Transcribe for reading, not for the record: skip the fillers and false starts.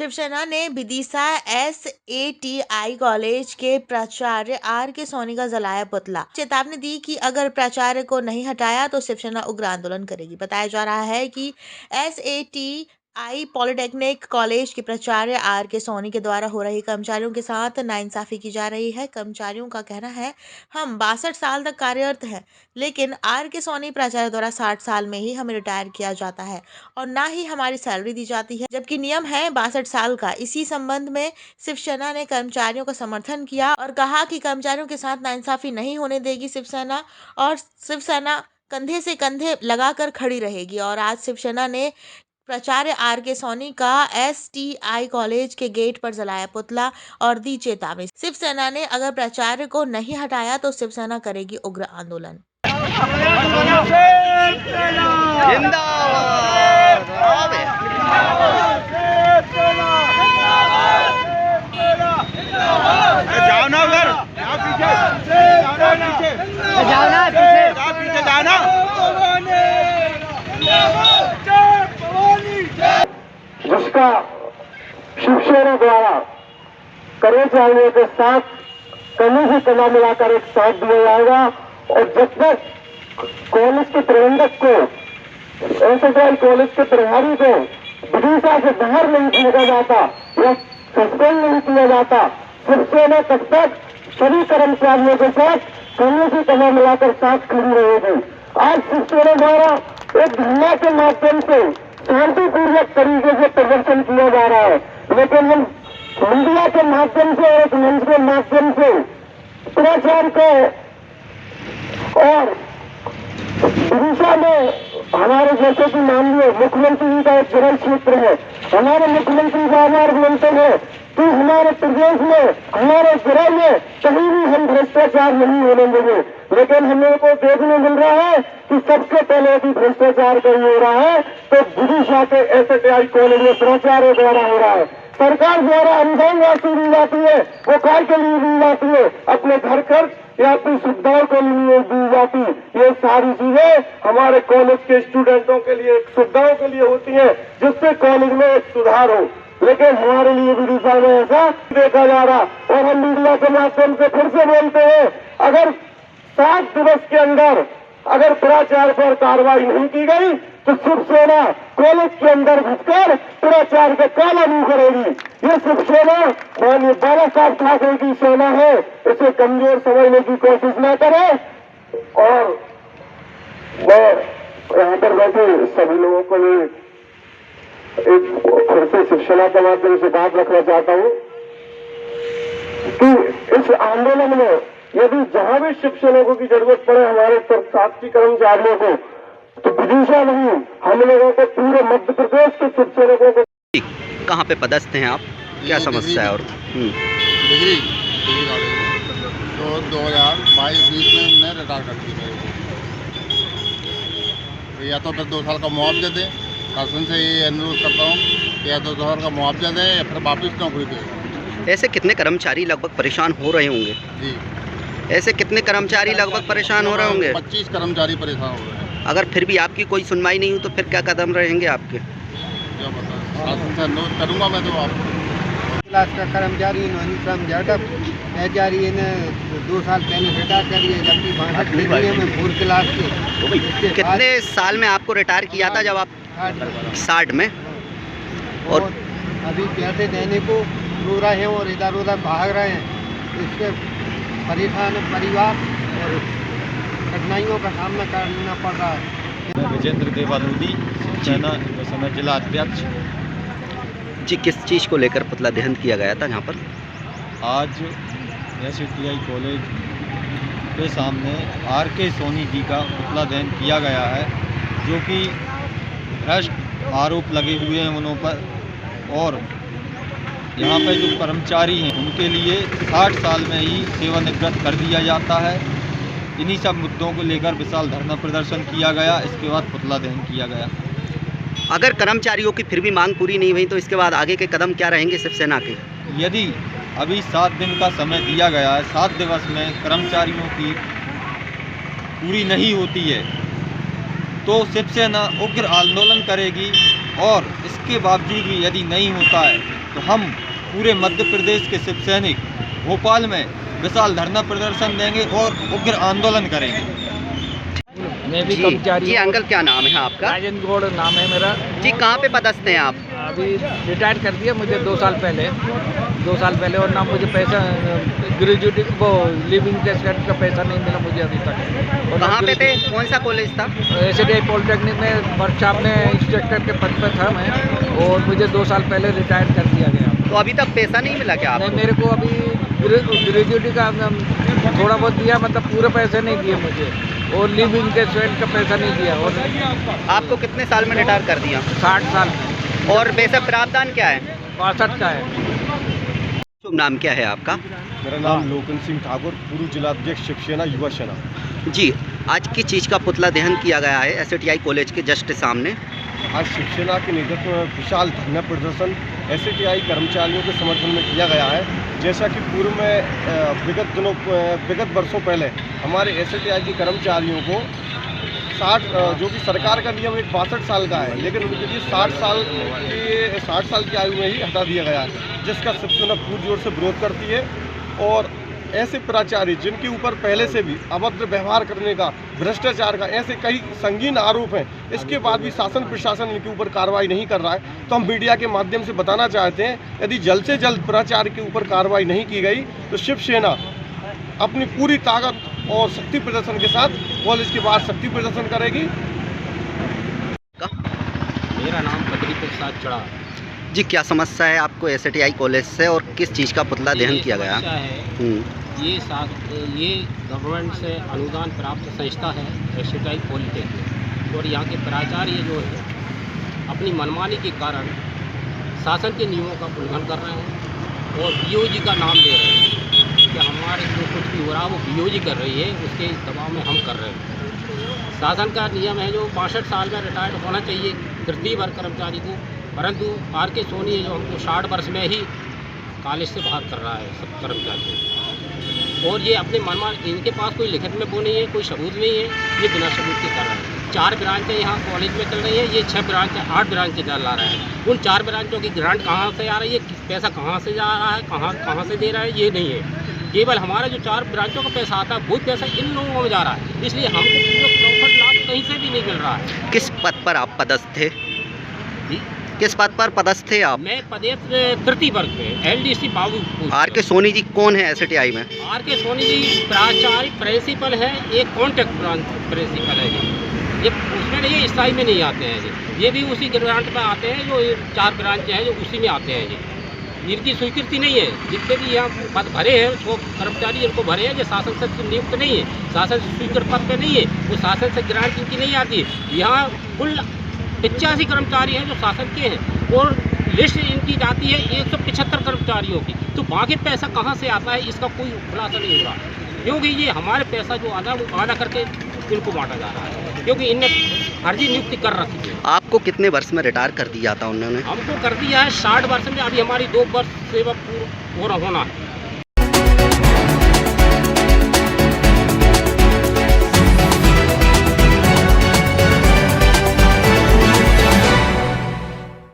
शिवसेना ने Vidisha SATI college के प्राचार्य R.K. सोनी का जलाया पुतला। चेतावनी दी कि अगर प्राचार्य को नहीं हटाया तो शिवसेना उग्र आंदोलन करेगी। बताया जा रहा है कि SATI पॉलिटेक्निक कॉलेज के प्राचार्य R.K. सोनी के द्वारा हो रही कर्मचारियों के साथ नाइंसाफी की जा रही है। कर्मचारियों का कहना है, हम 62 साल तक कार्यरत हैं, लेकिन R.K. सोनी प्राचार्य द्वारा 60 साल में ही हमें रिटायर किया जाता है और ना ही हमारी सैलरी दी जाती है, जबकि नियम है 62 साल का। इसी संबंध में शिवसेना ने कर्मचारियों का समर्थन किया और कहा कि कर्मचारियों के साथ नाइंसाफी नहीं होने देगी शिवसेना, और शिवसेना कंधे से कंधे लगाकर खड़ी रहेगी। और आज शिवसेना ने प्राचार्य R.K. सोनी का STI कॉलेज के गेट पर जलाया पुतला और दी चेतावनी। शिवसेना ने अगर प्राचार्य को नहीं हटाया तो शिवसेना करेगी उग्र आंदोलन। जाओ ना उधर, पीछे जाना। जिसका शिवसेना द्वारा कर्मचारियों के साथ कमी से कमा मिलाकर एक साथ दिया जाएगा, और जब तक कॉलेज के प्रबंधक को, SATI कॉलेज के प्रभारी को विदिशा से बाहर नहीं फेंका जाता या सस्पेंड नहीं किया जाता, शिवसेना तब तक सभी कर्मचारियों के साथ कमी से कमा मिलाकर साथ खड़ी रहेगी। आज शिवसेना द्वारा एक धरना के माध्यम से शांतिपूर्वक तरीके से प्रदर्शन किया जा रहा है, लेकिन हम मीडिया के माध्यम से और एक मंच के माध्यम से प्राचार्य को और विदिशा में हमारे जैसे कि माननीय मुख्यमंत्री जी का एक गृह क्षेत्र है, हमारे मुख्यमंत्री बार-बार बोलते हैं कि हमारे प्रदेश में, हमारे गृह में कहीं भी हम भ्रष्टाचार नहीं होने देंगे, लेकिन हमें को देखने मिल रहा है कि सबसे पहले भी भ्रष्टाचार कहीं हो रहा है तो विदिशा के SATI कॉलेज में प्राचार्य द्वारा हो रहा है। सरकार द्वारा अनुदान राशि दी जाती है, वो काय के लिए दी जाती है? अपने घर खर्च या अपनी सुविधाओं के लिए दी जाती। ये सारी चीजें हमारे कॉलेज के स्टूडेंटों के लिए, सुविधाओं के लिए होती है, जिससे कॉलेज में एक सुधार हो, लेकिन हमारे लिए विदिशा में ऐसा देखा जा रहा। और हम मीडिया के माध्यम से फिर से बोलते हैं, अगर 7 दिवस के अंदर अगर प्राचार्य पर कार्रवाई नहीं की गई तो शिवसेना कॉलेज के अंदर घुसकर प्राचार्य का काला मुंह करेगी। ये शिवसेना माननीय बाला साहब ठाकरे की सेना है, इसे कमजोर समझने की कोशिश न करें। और मैं यहाँ पर बैठे सभी लोगों को एक फिर से शिवसेना के माध्यम से बात रखना चाहता हूँ कि इस आंदोलन में यदि जहां भी शिवसेना की जरूरत पड़े हमारे साथी कर्मचारियों को, तो विदिशा नहीं, हम लोगों को पूरे मध्य प्रदेश के शिवसेना को। कहाँ पे पदस्थ हैं आप, क्या समस्या है? और डिग्री तो 2022-20 में हमने रिटायर कर दी मेरे को। या तो फिर 2 साल का मुआवजा दें, शासन से ये अनुरोध करता हूँ कि या 2 साल का मुआवजा दें या फिर वापस नौकरी दें। ऐसे कितने कर्मचारी लगभग परेशान हो रहे होंगे? जी, ऐसे कितने कर्मचारी लगभग परेशान हो रहे होंगे? 25 कर्मचारी परेशान हो रहे हैं। अगर फिर भी आपकी कोई सुनवाई नहीं हुई तो फिर क्या कदम रहेंगे आपके? क्या पता, शासन से अनुरोध करूँगा मैं तो आपको। क्लास का कर्मचारी ने 2 साल पहले रिटायर कर लिए, जबकि 62 डिग्री में 4 क्लास के। कितने साल में आपको रिटायर किया था? जब आप 60 में। और अभी पैसे देने को रो रहे हैं और इधर उधर भाग रहे हैं, इससे परेशान परिवार और कठिनाइयों का सामना करना पड़ रहा है। विजेंद्र देवालूदी, शिवसेना जिला अध्यक्ष जी। किस चीज़ को लेकर पुतला दहन किया गया था यहाँ पर? आज SATI कॉलेज के सामने R.K. सोनी जी का पुतला दहन किया गया है, जो कि भ्रष्ट आरोप लगे हुए हैं उन पर, और यहाँ पे जो कर्मचारी हैं उनके लिए 60 साल में ही सेवानिवृत्त कर दिया जाता है। इन्हीं सब मुद्दों को लेकर विशाल धरना प्रदर्शन किया गया, इसके बाद पुतला दहन किया गया। अगर कर्मचारियों की फिर भी मांग पूरी नहीं हुई तो इसके बाद आगे के कदम क्या रहेंगे शिवसेना के? यदि अभी 7 दिन का समय दिया गया है, 7 दिवस में कर्मचारियों की पूरी नहीं होती है तो शिवसेना उग्र आंदोलन करेगी, और इसके बावजूद भी यदि नहीं होता है तो तो हम पूरे मध्य प्रदेश के शिव सैनिक भोपाल में विशाल धरना प्रदर्शन देंगे और उग्र आंदोलन करेंगे। मैं भी जी कर्मचारी जी हूँ। अंकल, क्या नाम है आपका? राजेंद्र गौड़ नाम है मेरा। जी कहाँ पे पदस्थ हैं आप? अभी रिटायर कर दिया मुझे 2 साल पहले और ना मुझे पैसा ग्रेजुएटी वो लिविंग टेस्ट का पैसा नहीं मिला मुझे अभी तक। और कहाँ पे थे? कौन सा कॉलेज था? SDI पॉलिटेक्निक में वर्कशॉप में इंस्ट्रक्टर के पद पर था मैं, और मुझे 2 साल पहले रिटायर कर दिया गया। तो अभी तक पैसा नहीं मिला क्या नहीं, आपको? मेरे को अभी ग्रेजुएटी का थोड़ा बहुत दिया, मतलब पूरे पैसे नहीं दिए मुझे, और लिविंग के स्वेट का पैसा नहीं दिया। और आपको कितने साल में रिटायर कर दिया? 60 साल में। और वैसे प्रावधान क्या है? 62 का है। शुभ नाम क्या है आपका? मेरा नाम लोकन सिंह ठाकुर, पूर्व जिलाध्यक्ष शिवसेना युवा सेना। जी, आज किस चीज़ का पुतला दहन किया गया है SATI कॉलेज के जस्ट सामने? आज शिवसेना के नेतृत्व में विशाल धरना प्रदर्शन SATI कर्मचारियों के समर्थन में किया गया है। जैसा कि पूर्व में विगत वर्षों पहले हमारे SATI के कर्मचारियों को 60 जो कि सरकार का नियम एक 62 साल का है, लेकिन उनके लिए 60 साल की आयु में ही हटा दिया गया है, जिसका शिवसेना पूरी जोर से विरोध करती है। और ऐसे प्राचार्य जिनके ऊपर पहले से भी अभद्र व्यवहार करने का, भ्रष्टाचार का ऐसे कई संगीन आरोप हैं, इसके बाद भी शासन प्रशासन इनके ऊपर कार्रवाई नहीं कर रहा है। तो हम मीडिया के माध्यम से बताना चाहते हैं, यदि जल्द से जल्द प्राचार्य के ऊपर कार्रवाई नहीं की गई तो शिवसेना अपनी पूरी ताकत और शक्ति प्रदर्शन के साथ कॉलेज के बाहर शक्ति प्रदर्शन करेगी। मेरा नाम बद्री प्रसाद चढ़ा। जी, क्या समस्या है आपको SATI कॉलेज से और किस चीज़ का पुतला दहन किया गया? ये गवर्नमेंट से अनुदान प्राप्त संस्था है SATI पॉलिटेक्निक, और यहाँ के प्राचार्य जो है अपनी मनमानी के कारण शासन के नियमों का उल्लंघन कर रहे हैं और BOG का नाम ले रहे हैं कि हमारे जो कुछ भी हो रहा है वो BOG कर रही है, उसके दबाव में हम कर रहे हैं। शासन का नियम है जो 65 साल में रिटायर्ड होना चाहिए तृतीय वर्ग कर्मचारी को, परंतु RK सोनी है जो हमको 60 वर्ष में ही कॉलेज से बाहर कर रहा है सब कर्मचारियों को। और ये अपने मनमान, इनके पास कोई लिखित में वो नहीं है, कोई सबूत नहीं है, ये बिना सबूत के कर रहा है। 4 ब्रांचें यहाँ कॉलेज में चल रही है, ये 6 ब्रांचें 8 ब्रांचें चल रहा है। उन 4 ब्रांचों की ग्रांट कहाँ से आ रही है, पैसा कहाँ से जा रहा है, कहाँ से दे रहा है, ये नहीं है। केवल हमारा जो 4 ब्रांचों का पैसा आता है वही पैसा इन लोगों में जा रहा है, इसलिए हमको पूरा प्रॉफिट लाभ कहीं से भी नहीं मिल रहा है। किस पद पर आप पदस्थ थे? किस पद पर पदस्थ थे आप? मैं पदस्थ तृतीय वर्ग में LDC बाबू। RK सोनी जी कौन है SATI में? RK सोनी जी प्राचार्य प्रिंसिपल है, एक कॉन्ट्रैक्ट ब्रांच प्रिंसिपल है ये उसमें नहीं, स्थायी में नहीं आते हैं ये भी उसी ग्रांट में आते हैं जो 4 ब्रांच हैं जो उसी में आते हैं। इनकी स्वीकृति नहीं है, जितने भी यहाँ पद भरे हैं वो कर्मचारी जिनको भरे हैं, जो शासन से नियुक्त नहीं है, शासन से स्वीकृत पद पे नहीं है, वो शासन से ग्रांट इनकी नहीं आती है। यहाँ कुल 85 कर्मचारी हैं जो शासन के हैं और लिस्ट इनकी जाती है 175 कर्मचारियों की, तो बाकी पैसा कहाँ से आता है इसका कोई खुलासा नहीं हो रहा, क्योंकि ये हमारे पैसा जो आधा वो आधा करके इनको बांटा जा रहा है, क्योंकि इनने फर्जी नियुक्ति कर रखी है। आपको कितने वर्ष में रिटायर कर दिया था उन्होंने? हमको कर दिया है 60 वर्ष में, अभी हमारी 2 वर्ष सेवा पूरा होना है।